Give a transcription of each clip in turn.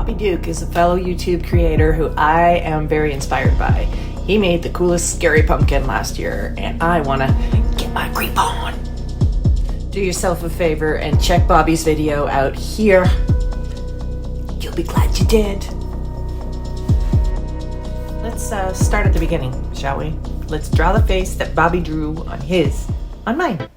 Bobby Duke is a fellow YouTube creator who I am very inspired by. He made the coolest scary pumpkin last year, and I want to get my creep on. Do yourself a favor and check Bobby's video out here. You'll be glad you did. Let's start at the beginning, shall we? Let's draw the face that Bobby drew on mine.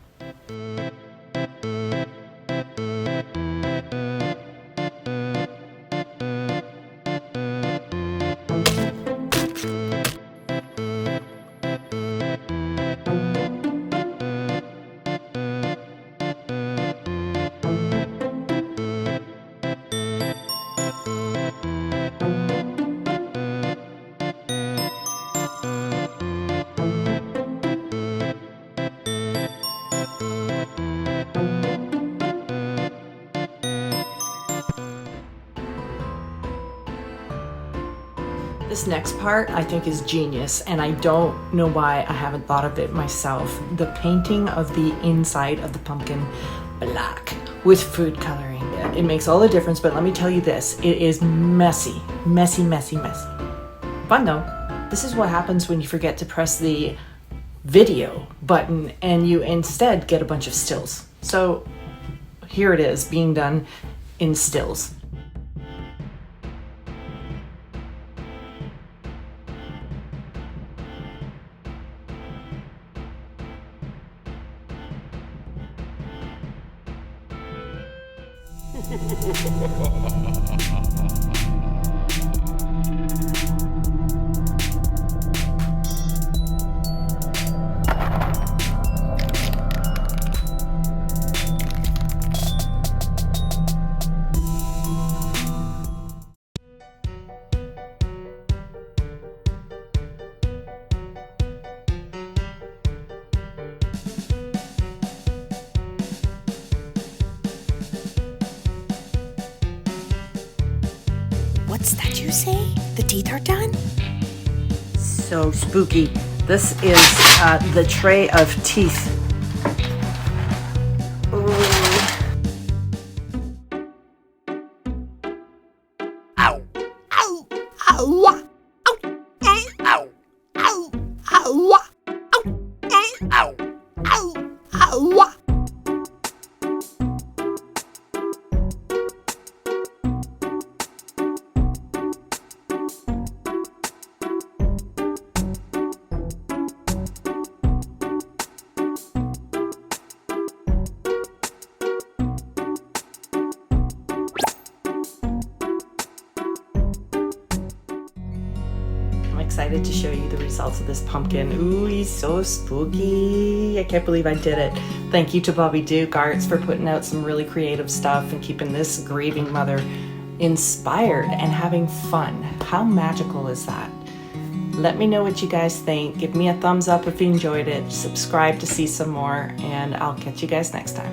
This next part I think is genius, and I don't know why I haven't thought of it myself. The painting of the inside of the pumpkin black with food coloring. It makes all the difference, but let me tell you this, it is messy. Messy, messy, messy. Fun though. This is what happens when you forget to press the video button and you instead get a bunch of stills. So here it is being done in stills. What's that you say? The teeth are done? So spooky. This is the tray of teeth. Ooh. Ow! Ow! Ow! Ow! Ow! Ow! Ow! Ow! Ow! Ow! I'm excited to show you the results of this pumpkin. Ooh, he's so spooky. I can't believe I did it. Thank you to Bobby Duke Arts for putting out some really creative stuff and keeping this grieving mother inspired and having fun. How magical is that? Let me know what you guys think. Give me a thumbs up if you enjoyed it. Subscribe to see some more, and I'll catch you guys next time.